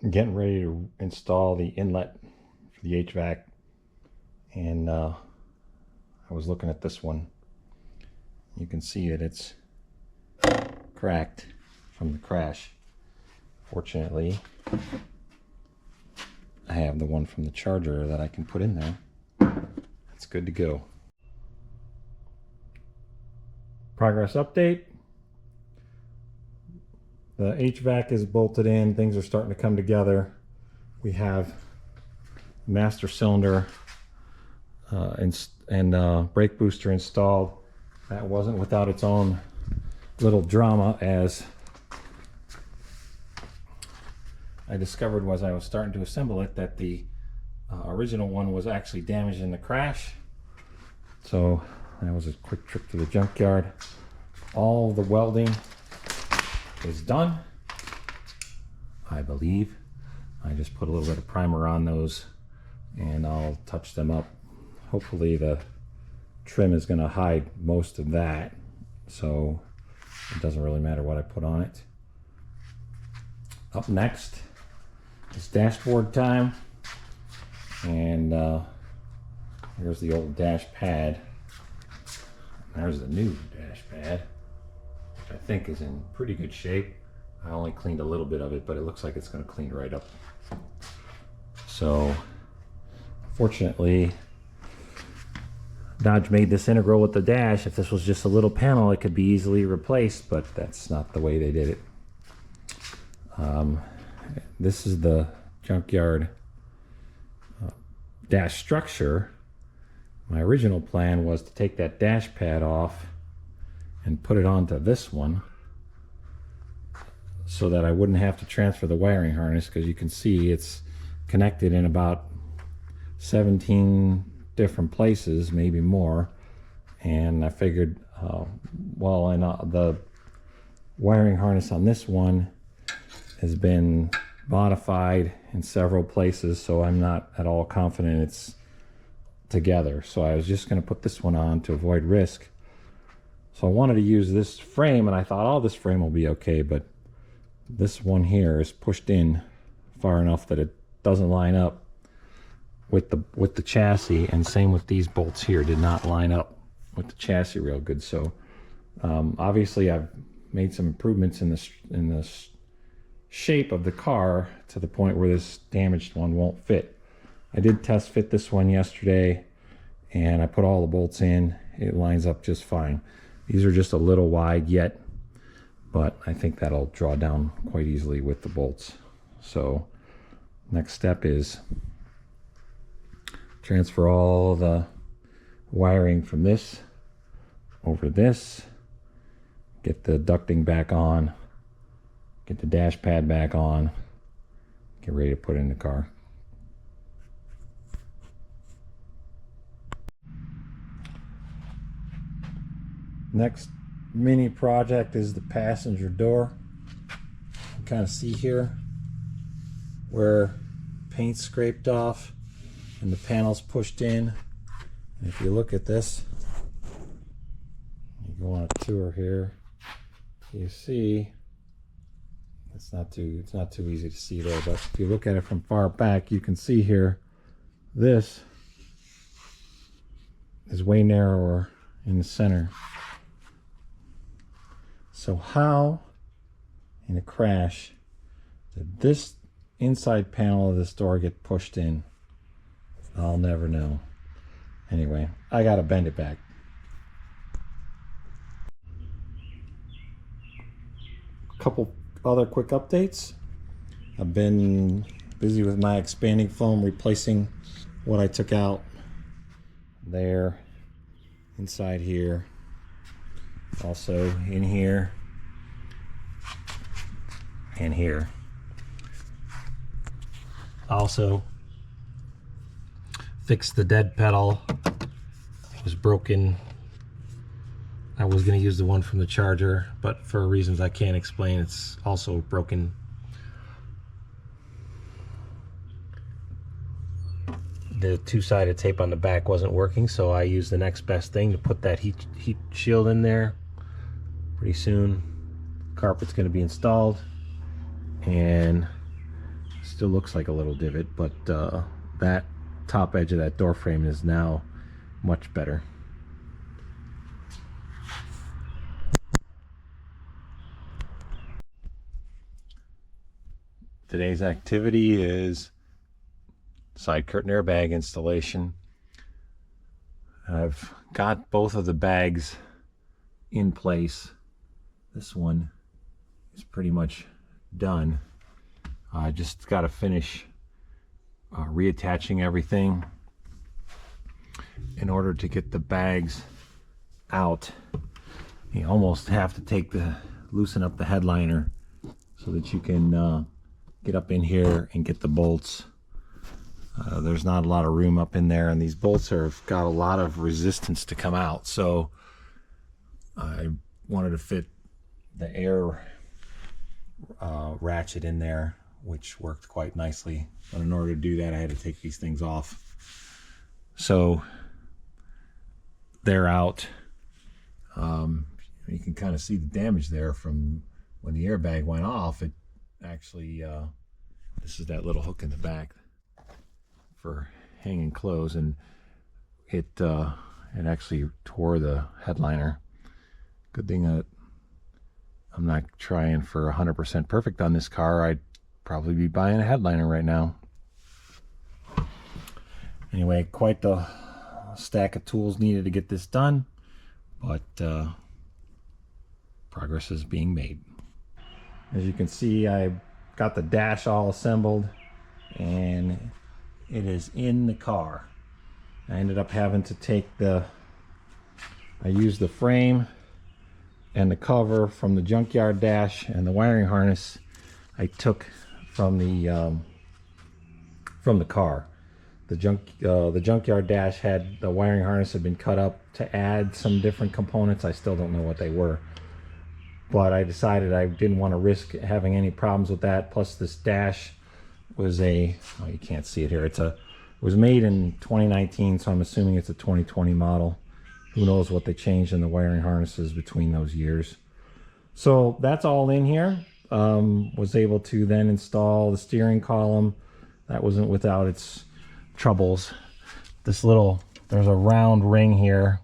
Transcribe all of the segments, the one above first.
getting ready to install the inlet for the HVAC, and I was looking at this one. You can see it's cracked from the crash. Fortunately, I have the one from the Charger that I can put in there. It's good to go. Progress update. The HVAC is bolted in. Things are starting to come together. We have master cylinder and brake booster installed. That wasn't without its own little drama, as I discovered as I was starting to assemble it that the original one was actually damaged in the crash. So that was a quick trip to the junkyard. All the welding is done, I believe. I just put a little bit of primer on those and I'll touch them up. Hopefully the trim is going to hide most of that, so it doesn't really matter what I put on it. Up next is dashboard time, and here's the old dash pad. There's the new dash pad, which I think is in pretty good shape. I only cleaned a little bit of it, but it looks like it's going to clean right up. So fortunately, Dodge made this integral with the dash. If this was just a little panel, it could be easily replaced, but that's not the way they did it. This is the junkyard dash structure. My original plan was to take that dash pad off and put it onto this one so that I wouldn't have to transfer the wiring harness, because you can see it's connected in about 17 different places, maybe more. And I figured, the wiring harness on this one has been modified in several places, so I'm not at all confident it's together. So I was just going to put this one on to avoid risk. So I wanted to use this frame, and I thought, oh, this frame will be okay, but this one here is pushed in far enough that it doesn't line up with the chassis, and same with these bolts here, did not line up with the chassis real good. So obviously I've made some improvements in the shape of the car to the point where this damaged one won't fit. I did test fit this one yesterday, and I put all the bolts in. It lines up just fine. These are just a little wide yet, but I think that'll draw down quite easily with the bolts. So next step is transfer all the wiring from this over this, get the ducting back on, get the dash pad back on, get ready to put it in the car. Next mini project is the passenger door. You can kind of see here where paint's scraped off and the panel's pushed in. And if you look at this, you go on a tour here, you see it's not too easy to see there, but if you look at it from far back, you can see here this is way narrower in the center. So how in a crash did this inside panel of this door get pushed in? I'll never know. Anyway, I gotta bend it back. Couple other quick updates. I've been busy with my expanding foam, replacing what I took out there, inside here, also in here and here. Also fixed the dead pedal. It was broken. I was going to use the one from the Charger, but for reasons I can't explain, it's also broken. The two-sided tape on the back wasn't working, so I used the next best thing to put that heat shield in there. Pretty soon carpet's going to be installed, and Still looks like a little divot, but that top edge of that door frame is now much better. Today's activity is side curtain airbag installation. I've got both of the bags in place. This one is pretty much done. I just got to finish reattaching everything. In order to get the bags out, you almost have to loosen up the headliner so that you can get up in here and get the bolts. There's not a lot of room up in there, and these bolts have got a lot of resistance to come out, so I wanted to fit the air ratchet in there, which worked quite nicely. But in order to do that, I had to take these things off. So they're out. You can kind of see the damage there from when the airbag went off. It actually, this is that little hook in the back for hanging clothes, and it actually tore the headliner. Good thing that I'm not trying for 100% perfect on this car. I'd probably be buying a headliner right now. Anyway, quite the stack of tools needed to get this done, but progress is being made. As you can see, I got the dash all assembled and it is in the car. I ended up having to take I used the frame and the cover from the junkyard dash, and the wiring harness I took from the car. The junkyard dash had the wiring harness had been cut up to add some different components. I still don't know what they were, but I decided I didn't want to risk having any problems with that. Plus, this dash was you can't see it here. It was made in 2019, so I'm assuming it's a 2020 model. Who knows what they changed in the wiring harnesses between those years. So that's all in here. Was able to then install the steering column. That wasn't without its troubles. There's a round ring here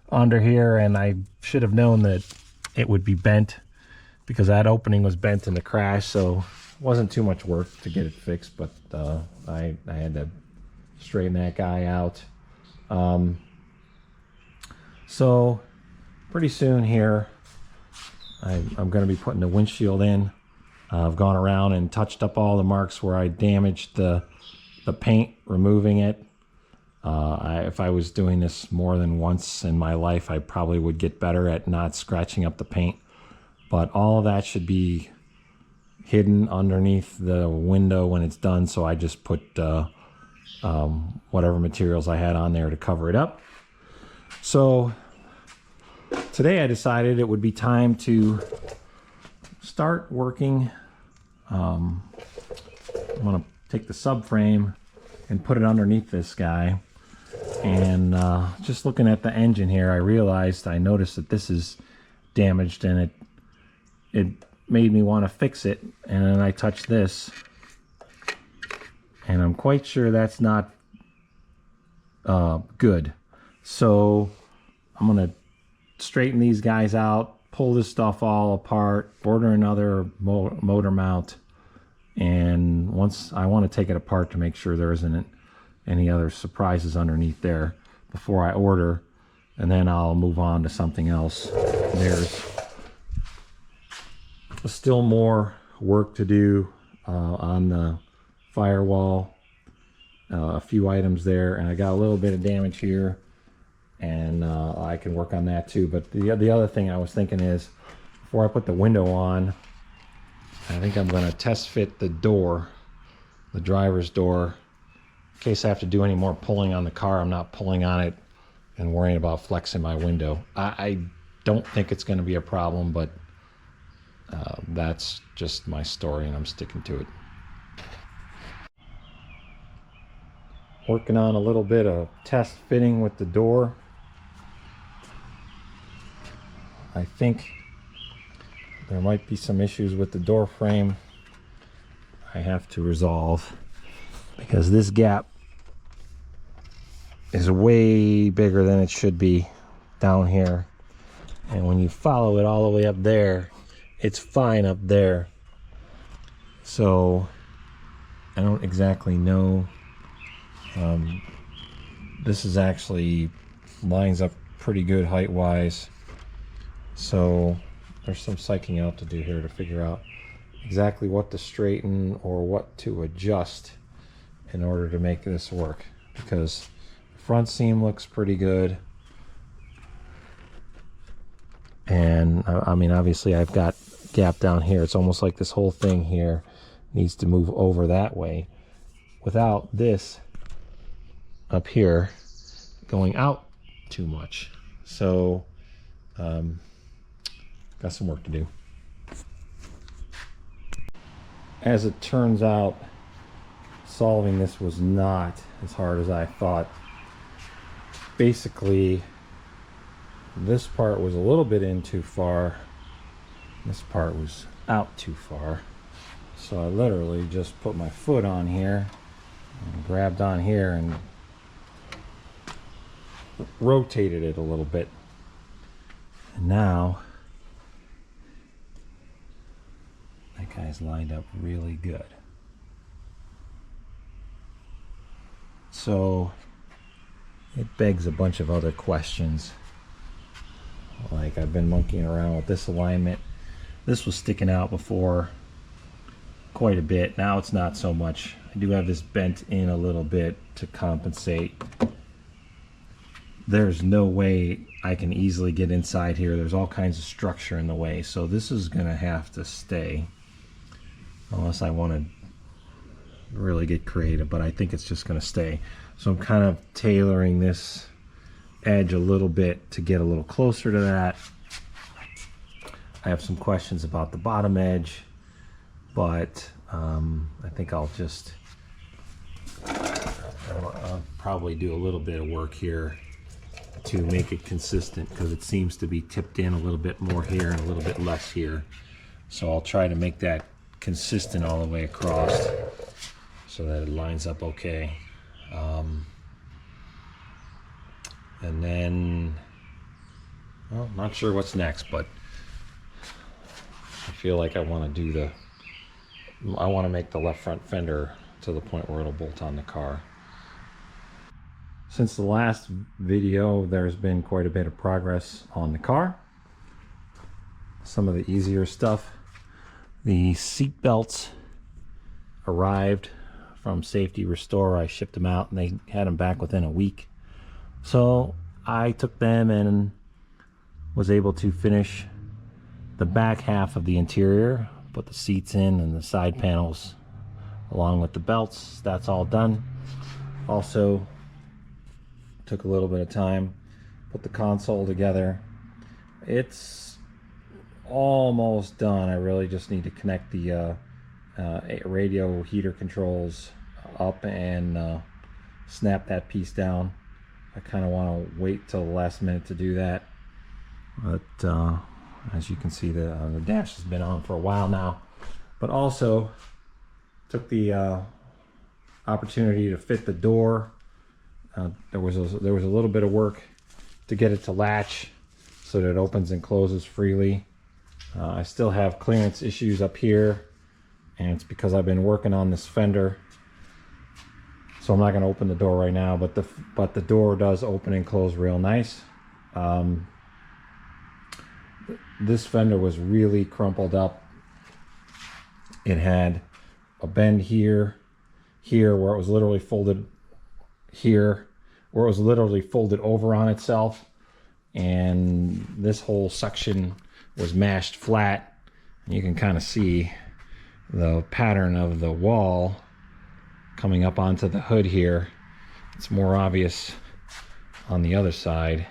under here, and I should have known that it would be bent because that opening was bent in the crash, so it wasn't too much work to get it fixed, but I had to straighten that guy out. So pretty soon here I'm going to be putting the windshield in. I've gone around and touched up all the marks where I damaged the paint, removing it. If I was doing this more than once in my life, I probably would get better at not scratching up the paint. But all of that should be hidden underneath the window when it's done, so I just put whatever materials I had on there to cover it up. So today I decided it would be time to start working. I'm going to take the subframe and put it underneath this guy. And just looking at the engine here, I noticed that this is damaged, and it made me want to fix it. And then I touched this, and I'm quite sure that's not good. So I'm going to straighten these guys out, pull this stuff all apart, order another motor mount, and once I want to take it apart to make sure there isn't any other surprises underneath there before I order, and then I'll move on to something else. There's still more work to do on the firewall, a few items there, and I got a little bit of damage here, and I can work on that too. But the other thing I was thinking is, before I put the window on, I think I'm going to test fit the door, the driver's door, in case I have to do any more pulling on the car. I'm not pulling on it and worrying about flexing my window. I don't think it's going to be a problem, but that's just my story, and I'm sticking to it. Working on a little bit of test fitting with the door. I think there might be some issues with the door frame. I have to resolve, because this gap is way bigger than it should be down here. And when you follow it all the way up there, it's fine up there. So I don't exactly know. This is actually lines up pretty good height wise. So there's some psyching out to do here to figure out exactly what to straighten or what to adjust in order to make this work, because the front seam looks pretty good. And I mean, obviously I've got gap down here. It's almost like this whole thing here needs to move over that way without this up here going out too much. So got some work to do. As it turns out, solving this was not as hard as I thought. Basically, this part was a little bit in too far. This part was out too far. So I literally just put my foot on here and grabbed on here and rotated it a little bit. And now that guy's lined up really good. So it begs a bunch of other questions. Like, I've been monkeying around with this alignment. This was sticking out before quite a bit. Now it's not so much. I do have this bent in a little bit to compensate. There's no way I can easily get inside here. There's all kinds of structure in the way. So this is going to have to stay unless I want to really get creative, but I think it's just going to stay. So I'm kind of tailoring this edge a little bit to get a little closer to that. I have some questions about the bottom edge, but I think I'll probably do a little bit of work here to make it consistent, because it seems to be tipped in a little bit more here and a little bit less here. So I'll try to make that consistent all the way across so that it lines up okay. And then, well, not sure what's next, but I feel like I want to make the left front fender to the point where it'll bolt on the car. Since the last video, there's been quite a bit of progress on the car. Some of the easier stuff. The seat belts arrived from Safety Restore. I shipped them out and they had them back within a week. So I took them and was able to finish the back half of the interior, put the seats in and the side panels along with the belts. That's all done. Also took a little bit of time, put the console together. It's almost done. I really just need to connect the radio heater controls up and snap that piece down. I kind of want to wait till the last minute to do that, but as you can see, the dash has been on for a while now. But also took the opportunity to fit the door. There was a little bit of work to get it to latch so that it opens and closes freely. I still have clearance issues up here, and it's because I've been working on this fender. So I'm not going to open the door right now, but the door does open and close real nice. This fender was really crumpled up. It had a bend here where it was literally folded here, where it was literally folded over on itself, and this whole section was mashed flat. You can kind of see the pattern of the wall coming up onto the hood here. It's more obvious on the other side,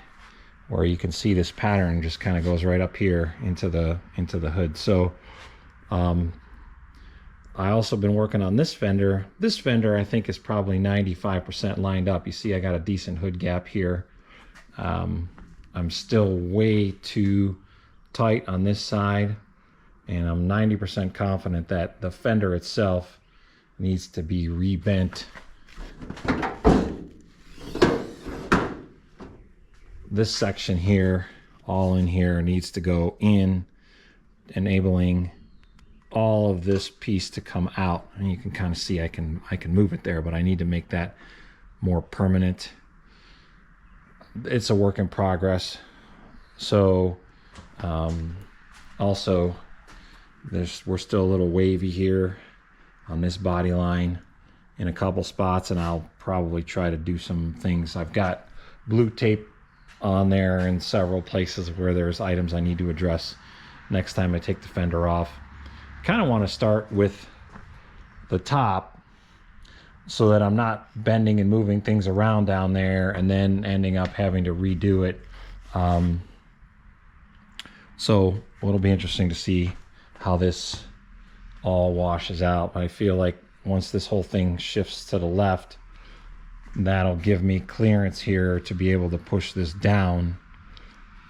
where you can see this pattern just kind of goes right up here into the hood. So I also been working on this fender. This fender I think is probably 95% lined up. You see I got a decent hood gap here. I'm still way too tight on this side, and I'm 90% confident that the fender itself needs to be rebent. This section here, all in here, needs to go in, enabling all of this piece to come out. And you can kind of see I can move it there, but I need to make that more permanent. It's a work in progress. So also we're still a little wavy here on this body line in a couple spots, and I'll probably try to do some things. I've got blue tape on there in several places where there's items I need to address next time I take the fender off. Kind of want to start with the top so that I'm not bending and moving things around down there and then ending up having to redo it. So it'll be interesting to see how this all washes out. I feel like once this whole thing shifts to the left, that'll give me clearance here to be able to push this down,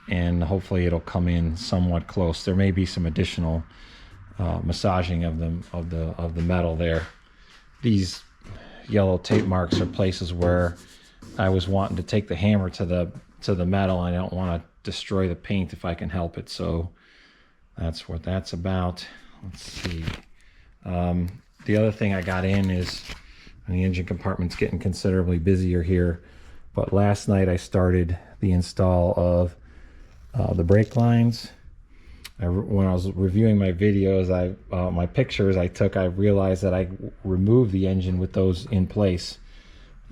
and hopefully it'll come in somewhat close. There may be some additional massaging of the metal there. These yellow tape marks are places where I was wanting to take the hammer to the metal. I don't want to destroy the paint if I can help it, so that's what that's about. Let's see. The other thing I got in is, and the engine compartment's getting considerably busier here, but last night I started the install of the brake lines. When I was reviewing my videos, my pictures I took, I realized that I removed the engine with those in place.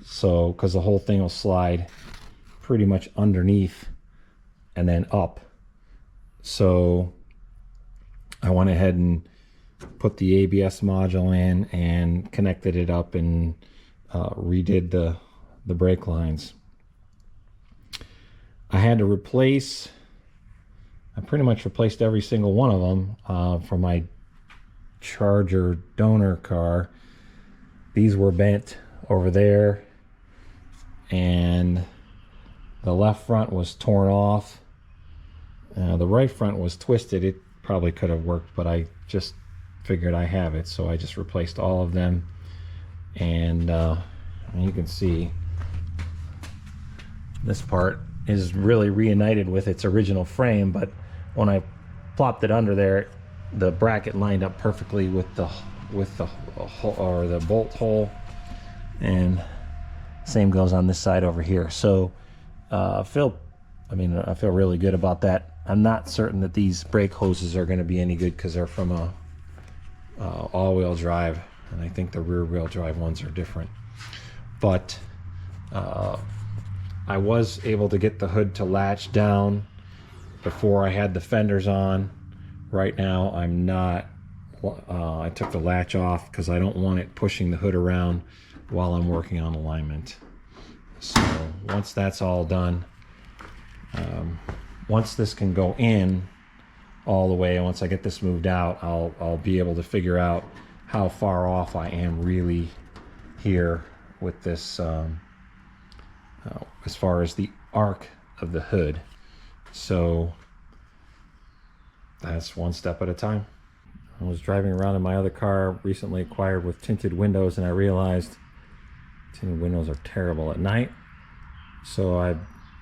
So, because the whole thing will slide pretty much underneath and then up. So I went ahead and put the ABS module in and connected it up and redid the brake lines. I had to replace, I pretty much replaced every single one of them from my Charger donor car. These were bent over there, and the left front was torn off. The right front was twisted. It probably could have worked, but I just figured I have it, so I just replaced all of them. And you can see this part is really reunited with its original frame, but when I plopped it under there, the bracket lined up perfectly with the hole, or the bolt hole, and same goes on this side over here. So I feel really good about that. I'm not certain that these brake hoses are going to be any good because they're from a all-wheel drive, and I think the rear-wheel drive ones are different. But I was able to get the hood to latch down before I had the fenders on. Right now I'm not. I took the latch off because I don't want it pushing the hood around while I'm working on alignment. So once that's all done, once this can go in all the way, and once I get this moved out, I'll be able to figure out how far off I am really here with this as far as the arc of the hood. So that's one step at a time. I was driving around in my other car recently acquired with tinted windows, and I realized tinted windows are terrible at night. So I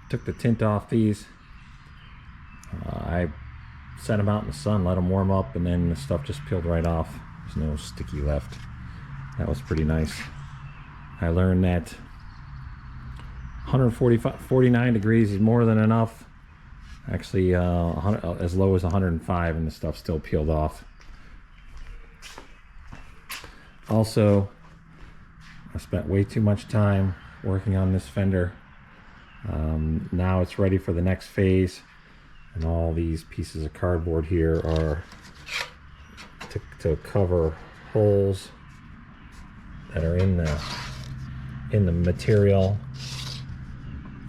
took the tint off these. I set them out in the sun, let them warm up, and then the stuff just peeled right off. There's no sticky left. That was pretty nice. I learned that 49 degrees is more than enough. Actually, as low as 105 and the stuff still peeled off. Also, I spent way too much time working on this fender. Now it's ready for the next phase, and all these pieces of cardboard here are to cover holes that are in the material.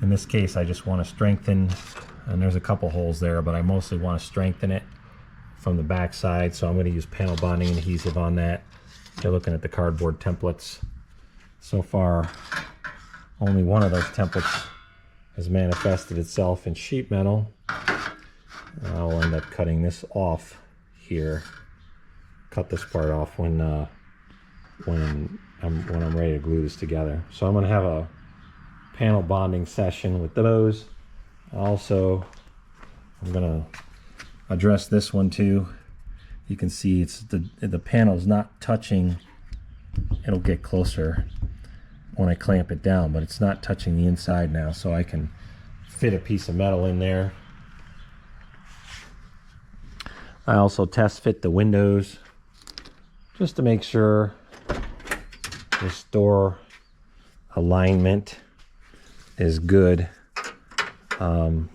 In this case, I just want to strengthen, and there's a couple holes there, but I mostly want to strengthen it from the back side, so I'm going to use panel bonding adhesive on that. You're looking at the cardboard templates. So far, only one of those templates has manifested itself in sheet metal. I'll end up cutting this off here. Cut this part off when when I'm ready to glue this together. So I'm going to have a panel bonding session with those. Also, I'm going to address this one too. You can see it's the panel's not touching. It'll get closer when I clamp it down, but it's not touching the inside now, so I can fit a piece of metal in there. I also test fit the windows just to make sure this door alignment is good, and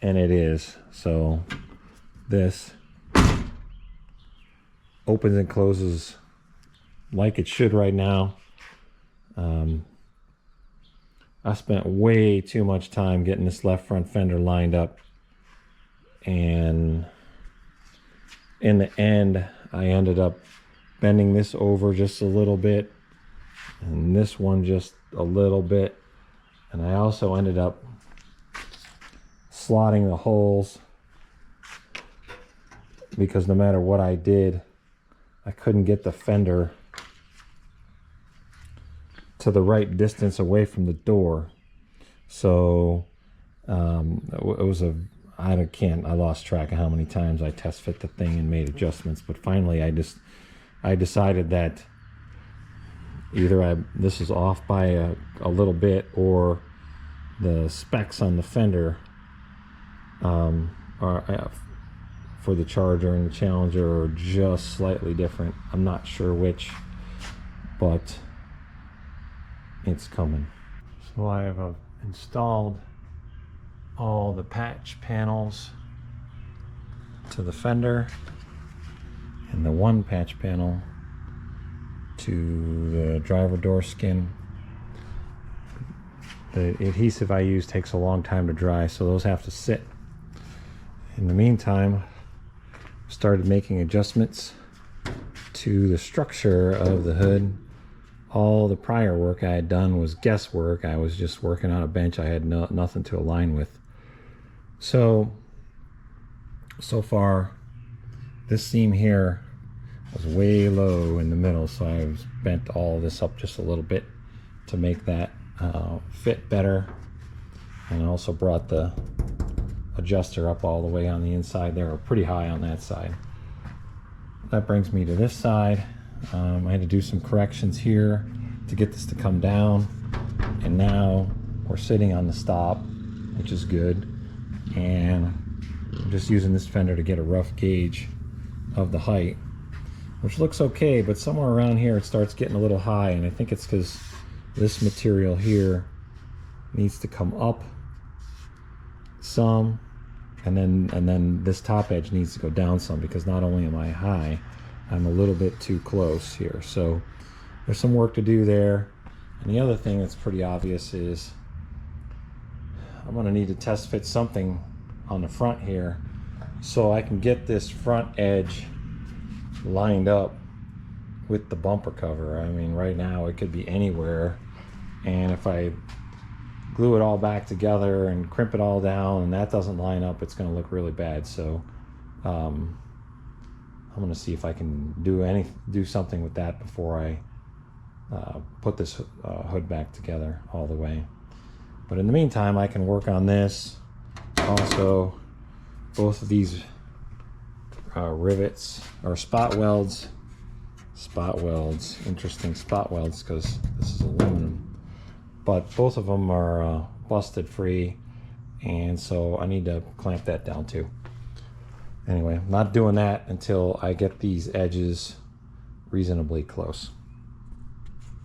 it is. So this opens and closes like it should right now. I spent way too much time getting this left front fender lined up, and in the end I ended up bending this over just a little bit and this one just a little bit, and I also ended up slotting the holes because no matter what I did, I couldn't get the fender to the right distance away from the door. So it was I lost track of how many times I test fit the thing and made adjustments, but finally I decided that either this is off by a little bit, or the specs on the fender are for the Charger and the Challenger are just slightly different. I'm not sure which, but it's coming. So I have installed all the patch panels to the fender and the one patch panel to the driver door skin. The adhesive I use takes a long time to dry, so those have to sit. In the meantime, I started making adjustments to the structure of the hood. All the prior work I had done was guesswork. I was just working on a bench I had nothing to align with. So far, this seam here was way low in the middle, so I've bent all of this up just a little bit to make that fit better. And I also brought the adjuster up all the way on the inside there, or pretty high on that side. That brings me to this side. I had to do some corrections here to get this to come down, and now we're sitting on the stop, which is good. And I'm just using this fender to get a rough gauge of the height, which looks okay, but somewhere around here it starts getting a little high, and I think it's because this material here needs to come up some, and then this top edge needs to go down some, because not only am I high, I'm a little bit too close here. So there's some work to do there. And the other thing that's pretty obvious is I'm going to need to test fit something on the front here so I can get this front edge lined up with the bumper cover. I mean, right now it could be anywhere, and if I glue it all back together and crimp it all down and that doesn't line up, it's going to look really bad. So I'm going to see if I can do something with that before I put this hood back together all the way. But in the meantime, I can work on this. Also, both of these rivets or spot welds, interesting spot welds because this is aluminum, but both of them are busted free, and so I need to clamp that down too. Anyway, I'm not doing that until I get these edges reasonably close.